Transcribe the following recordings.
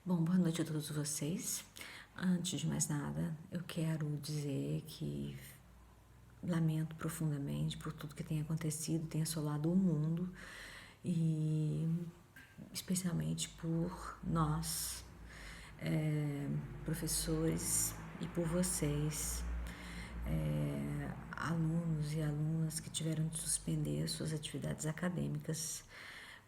Bom, boa noite a todos vocês. Antes de mais nada, eu quero dizer que lamento profundamente por tudo que tem acontecido, tem assolado o mundo e especialmente por nós, professores, e por vocês, alunos e alunas que tiveram de suspender suas atividades acadêmicas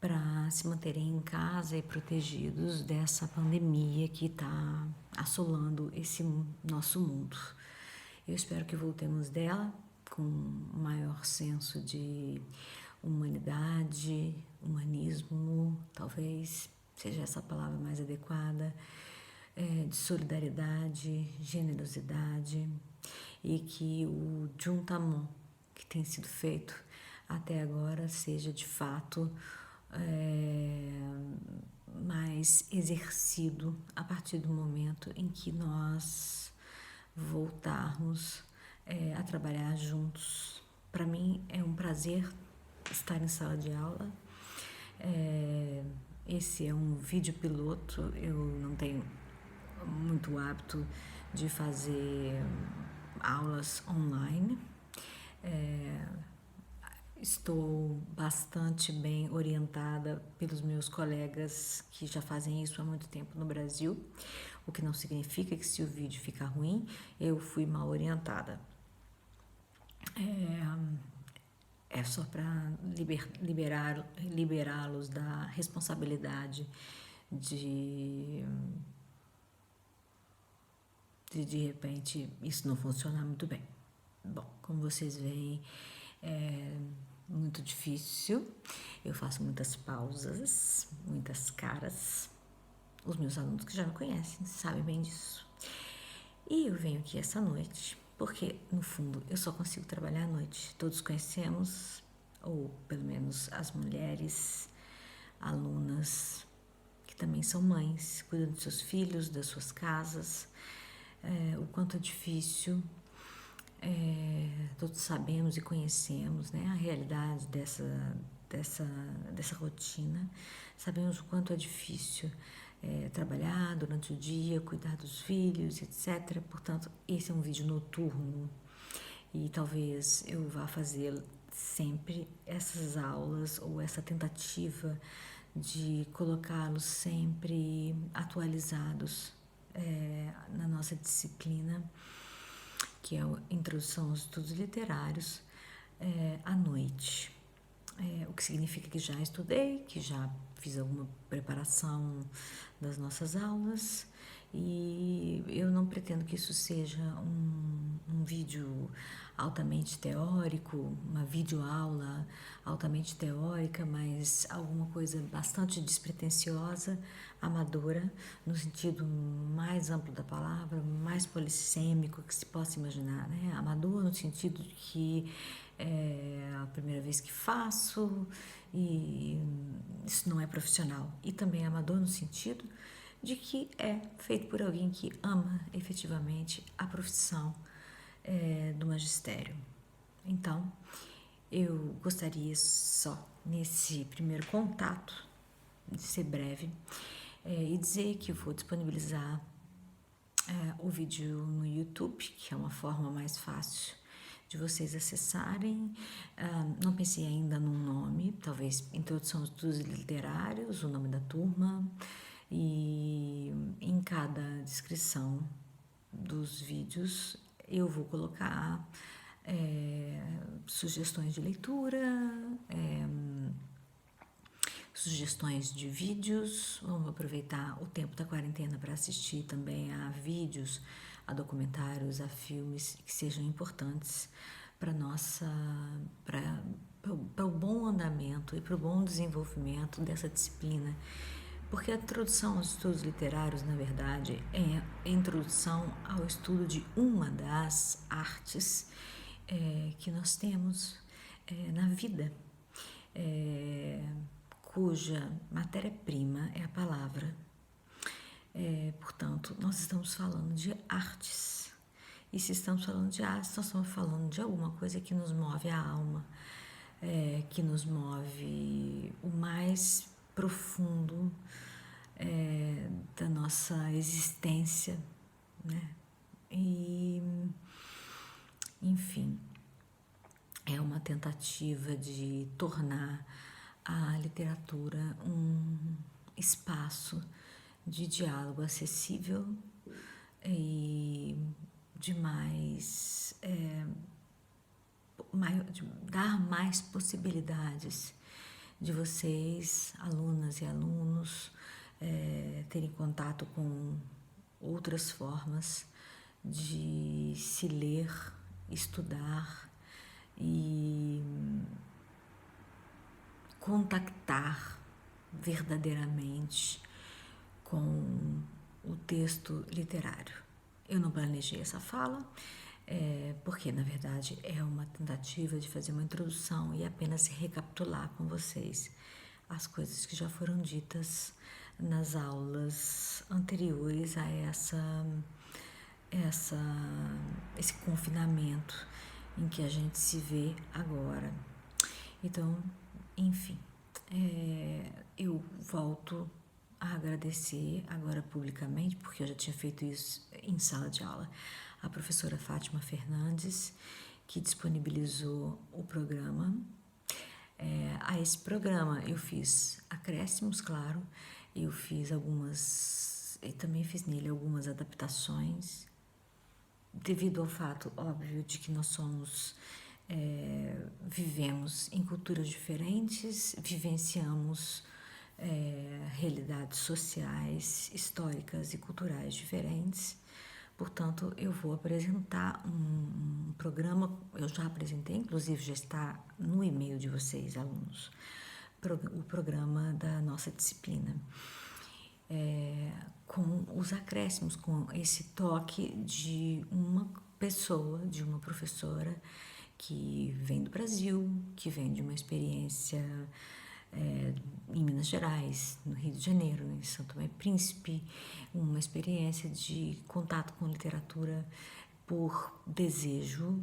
para se manterem em casa e protegidos dessa pandemia que está assolando esse nosso mundo. Eu espero que voltemos dela com um maior senso de humanidade, humanismo, talvez seja essa palavra mais adequada, de solidariedade, generosidade, e que o juntamon que tem sido feito até agora seja de fato mais exercido a partir do momento em que nós voltarmos a trabalhar juntos. Para mim é um prazer estar em sala de aula. Esse é um vídeo piloto, eu não tenho muito hábito de fazer aulas online. Estou bastante bem orientada pelos meus colegas que já fazem isso há muito tempo no Brasil, o que não significa que se o vídeo ficar ruim, eu fui mal orientada. É só para liberá-los da responsabilidade de repente isso não funcionar muito bem. Bom, como vocês veem, é muito difícil, eu faço muitas pausas, muitas caras. Os meus alunos que já me conhecem sabem bem disso. E eu venho aqui essa noite porque, no fundo, eu só consigo trabalhar à noite. Todos conhecemos, ou pelo menos as mulheres, alunas, que também são mães, cuidam de seus filhos, das suas casas, o quanto é difícil. Todos sabemos e conhecemos, né, a realidade dessa rotina. Sabemos o quanto é difícil trabalhar durante o dia, cuidar dos filhos, etc. Portanto, esse é um vídeo noturno e talvez eu vá fazer sempre essas aulas ou essa tentativa de colocá-los sempre atualizados na nossa disciplina, que é a Introdução aos Estudos Literários, à noite. O que significa que já estudei, que já fiz alguma preparação das nossas aulas, e eu não pretendo que isso seja um vídeo altamente teórico, uma videoaula altamente teórica, mas alguma coisa bastante despretensiosa, amadora, no sentido mais amplo da palavra, mais polissêmico que se possa imaginar, né? Amador no sentido de que é a primeira vez que faço e isso não é profissional, e também amador no sentido de que é feito por alguém que ama efetivamente a profissão do magistério. Então, eu gostaria só, nesse primeiro contato, de ser breve e dizer que eu vou disponibilizar o vídeo no YouTube, que é uma forma mais fácil de vocês acessarem. Não pensei ainda num nome, talvez Introdução aos Estudos Literários, o nome da turma, e em cada descrição dos vídeos eu vou colocar sugestões de leitura, sugestões de vídeos. Vamos aproveitar o tempo da quarentena para assistir também a vídeos, a documentários, a filmes que sejam importantes para o bom andamento e para o bom desenvolvimento dessa disciplina. Porque a introdução aos estudos literários, na verdade, é a introdução ao estudo de uma das artes que nós temos na vida, cuja matéria-prima é a palavra. Portanto, nós estamos falando de artes. E se estamos falando de artes, nós estamos falando de alguma coisa que nos move a alma, que nos move o mais profundo nossa existência, né? E, enfim, é uma tentativa de tornar a literatura um espaço de diálogo acessível e de de dar mais possibilidades de vocês, alunas e alunos, terem contato com outras formas de se ler, estudar e contactar verdadeiramente com o texto literário. Eu não planejei essa fala, porque na verdade é uma tentativa de fazer uma introdução e apenas recapitular com vocês as coisas que já foram ditas nas aulas anteriores a esse confinamento em que a gente se vê agora. Então, enfim, eu volto a agradecer agora publicamente, porque eu já tinha feito isso em sala de aula, a professora Fátima Fernandes, que disponibilizou o programa. A esse programa eu fiz acréscimos, claro, eu fiz e também fiz nele algumas adaptações, devido ao fato, óbvio, de que nós vivemos em culturas diferentes, vivenciamos realidades sociais, históricas e culturais diferentes. Portanto, eu vou apresentar um programa, eu já apresentei, inclusive já está no e-mail de vocês, alunos, o programa da nossa disciplina. Com os acréscimos, com esse toque de uma pessoa, de uma professora que vem do Brasil, que vem de uma experiência em Minas Gerais, no Rio de Janeiro, em São Tomé e Príncipe, uma experiência de contato com literatura por desejo,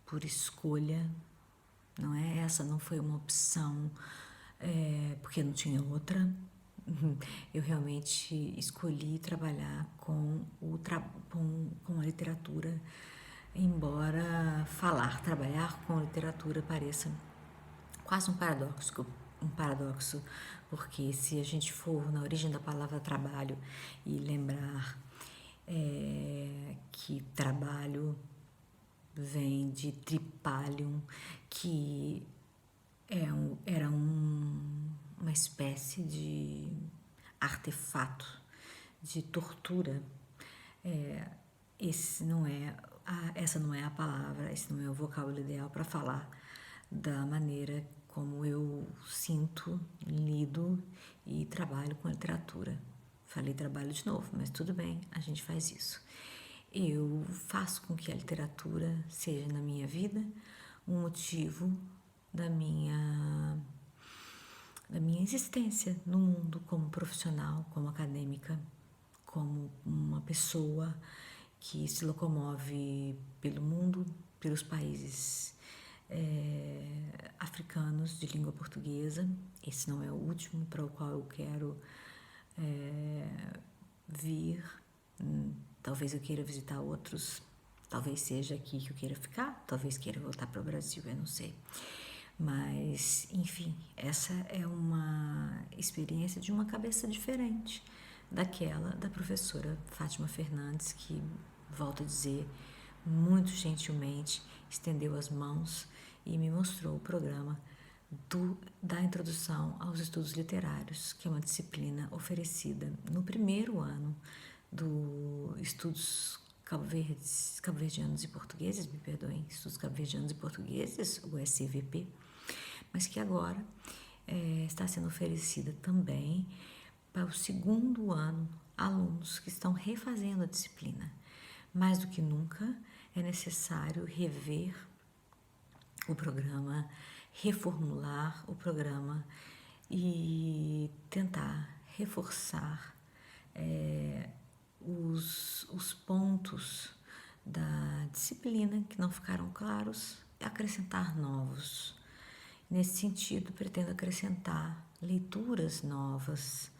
por escolha, não é? Essa não foi uma opção porque não tinha outra. Eu realmente escolhi trabalhar com a literatura, embora trabalhar com literatura pareça quase um paradoxo, porque se a gente for na origem da palavra trabalho e lembrar que trabalho vem de tripalium, que era uma espécie de artefato de tortura. Essa não é a palavra, esse não é o vocábulo ideal para falar da maneira como eu sinto, lido e trabalho com a literatura. Falei trabalho de novo, mas tudo bem, a gente faz isso. Eu faço com que a literatura seja na minha vida um motivo da minha existência no mundo como profissional, como acadêmica, como uma pessoa que se locomove pelo mundo, pelos países africanos de língua portuguesa. Esse não é o último para o qual eu quero vir. Talvez eu queira visitar outros, talvez seja aqui que eu queira ficar, talvez queira voltar para o Brasil, eu não sei. Mas, enfim, essa é uma experiência de uma cabeça diferente daquela da professora Fátima Fernandes, que, volto a dizer, muito gentilmente estendeu as mãos e me mostrou o programa da introdução aos estudos literários, que é uma disciplina oferecida no primeiro ano do estudos cabo-verdianos e portugueses, me perdoem, estudos cabo-verdianos e portugueses, o SCVP, mas que agora está sendo oferecida também para o segundo ano, alunos que estão refazendo a disciplina. Mais do que nunca, é necessário rever o programa, reformular o programa e tentar reforçar os pontos da disciplina que não ficaram claros e acrescentar novos. Nesse sentido, pretendo acrescentar leituras novas,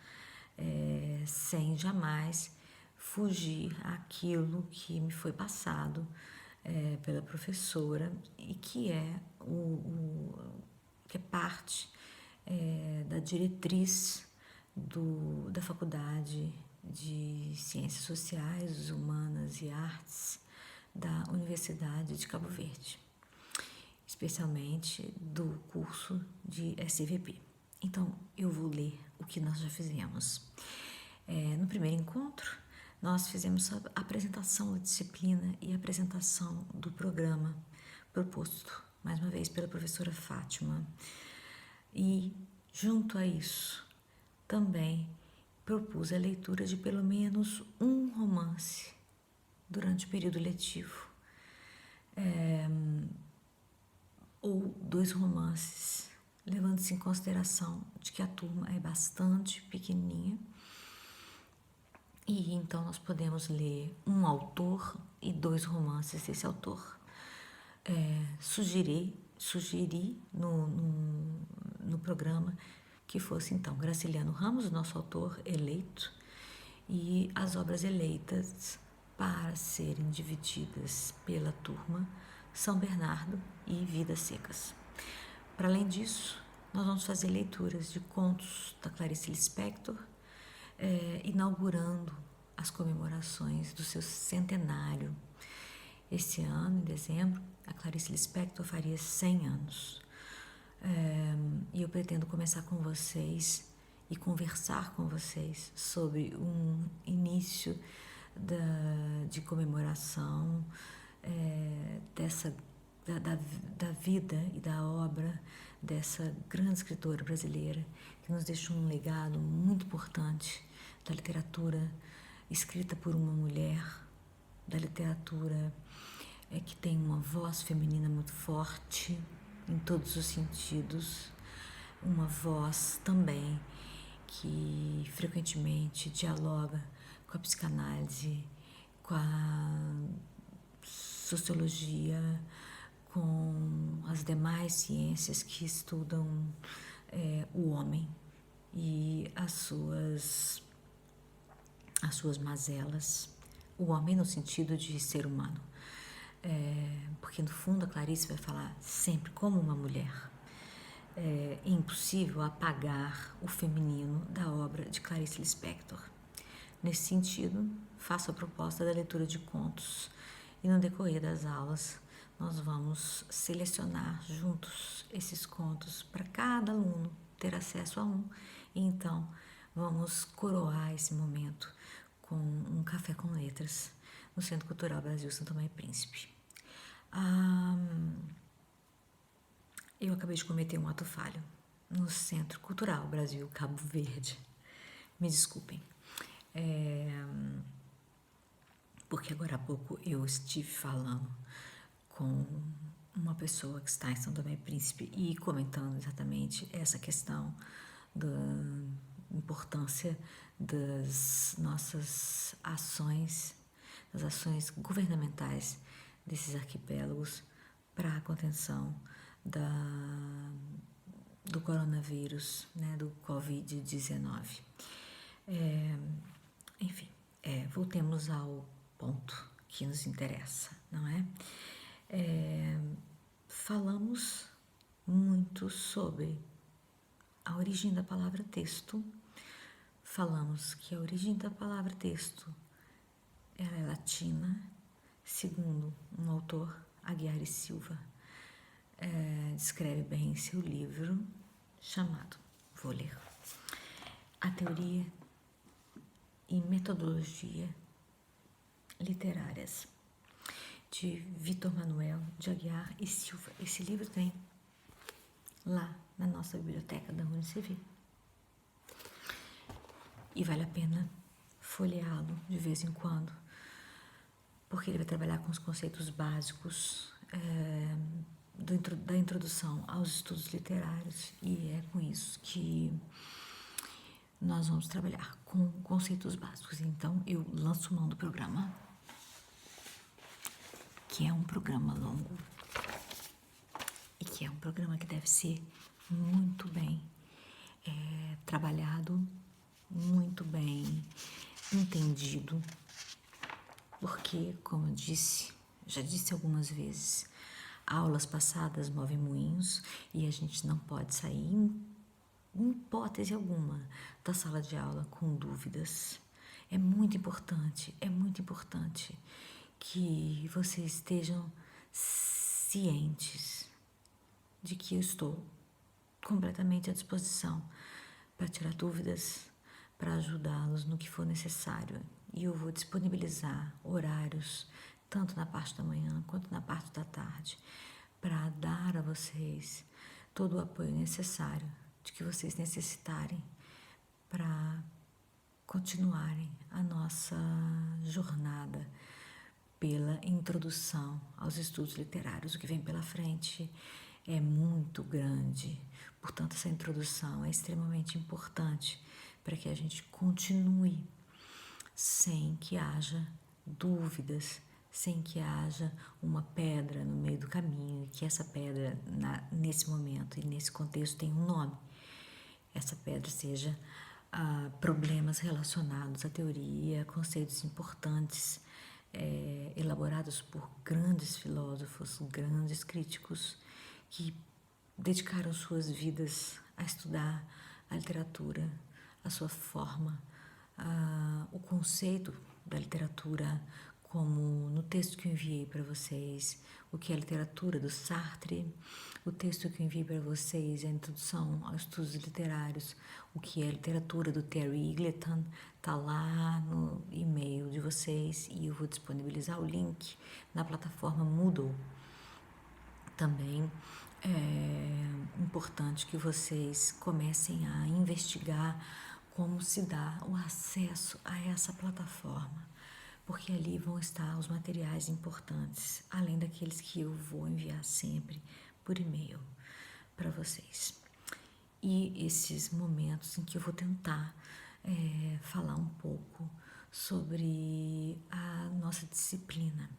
sem jamais fugir àquilo que me foi passado pela professora e que que é parte da diretriz da Faculdade de Ciências Sociais, Humanas e Artes da Universidade de Cabo Verde, especialmente do curso de SVP. Então, eu vou ler o que nós já fizemos. No primeiro encontro, nós fizemos a apresentação da disciplina e a apresentação do programa proposto, mais uma vez, pela professora Fátima. E, junto a isso, também propus a leitura de pelo menos um romance durante o período letivo, ou 2 romances, levando-se em consideração de que a turma é bastante pequenininha e então nós podemos ler um autor e 2 romances desse autor. Sugeri no programa que fosse então Graciliano Ramos, nosso autor eleito, e as obras eleitas para serem divididas pela turma São Bernardo e Vidas Secas. Para além disso, nós vamos fazer leituras de contos da Clarice Lispector, inaugurando as comemorações do seu centenário. Esse ano, em dezembro, a Clarice Lispector faria 100 anos. E eu pretendo começar com vocês e conversar com vocês sobre um início de comemoração da vida e da obra dessa grande escritora brasileira que nos deixou um legado muito importante da literatura escrita por uma mulher, da literatura que tem uma voz feminina muito forte em todos os sentidos, uma voz também que frequentemente dialoga com a psicanálise, com a sociologia, com as demais ciências que estudam o homem e as suas mazelas, o homem no sentido de ser humano. Porque no fundo a Clarice vai falar sempre como uma mulher. É impossível apagar o feminino da obra de Clarice Lispector. Nesse sentido, faço a proposta da leitura de contos e no decorrer das aulas nós vamos selecionar juntos esses contos para cada aluno ter acesso a um e então vamos coroar esse momento com um café com letras no Centro Cultural Brasil São Tomé e Príncipe. Eu acabei de cometer um ato falho no Centro Cultural Brasil Cabo Verde. Me desculpem. Porque agora há pouco eu estive falando com uma pessoa que está em São Tomé e Príncipe e comentando exatamente essa questão da importância das nossas ações, das ações governamentais desses arquipélagos para a contenção do coronavírus, né, do Covid-19. Enfim, voltemos ao ponto que nos interessa, não é? Falamos muito sobre a origem da palavra texto. Falamos que a origem da palavra texto ela é latina, segundo um autor, Aguiar e Silva, descreve bem em seu livro chamado, vou ler, A Teoria e Metodologia Literárias, de Vitor Manuel de Aguiar e Silva. Esse livro tem lá na nossa biblioteca da UniCV. E vale a pena folheá-lo de vez em quando, porque ele vai trabalhar com os conceitos básicos da introdução aos estudos literários, e é com isso que nós vamos trabalhar, com conceitos básicos. Então, eu lanço mão do programa, que é um programa longo e que é um programa que deve ser muito bem trabalhado, muito bem entendido, porque, como eu disse, já disse algumas vezes, aulas passadas movem moinhos e a gente não pode sair, em hipótese alguma, da sala de aula com dúvidas. É muito importante que vocês estejam cientes de que eu estou completamente à disposição para tirar dúvidas, para ajudá-los no que for necessário. E eu vou disponibilizar horários, tanto na parte da manhã quanto na parte da tarde, para dar a vocês todo o apoio necessário de que vocês necessitarem para continuarem a nossa jornada pela introdução aos estudos literários. O que vem pela frente é muito grande, portanto, essa introdução é extremamente importante para que a gente continue sem que haja dúvidas, sem que haja uma pedra no meio do caminho, e que essa pedra, nesse momento e nesse contexto, tenha um nome. Essa pedra seja problemas relacionados à teoria, conceitos importantes, elaborados por grandes filósofos, grandes críticos, que dedicaram suas vidas a estudar a literatura, a sua forma, o conceito da literatura, como no texto que eu enviei para vocês, o que é a literatura do Sartre, o texto que eu enviei para vocês é a introdução aos estudos literários, o que é a literatura do Terry Eagleton, está lá no e-mail de vocês e eu vou disponibilizar o link na plataforma Moodle. Também é importante que vocês comecem a investigar como se dá o acesso a essa plataforma, porque ali vão estar os materiais importantes, além daqueles que eu vou enviar sempre por e-mail para vocês. E esses momentos em que eu vou tentar falar um pouco sobre a nossa disciplina.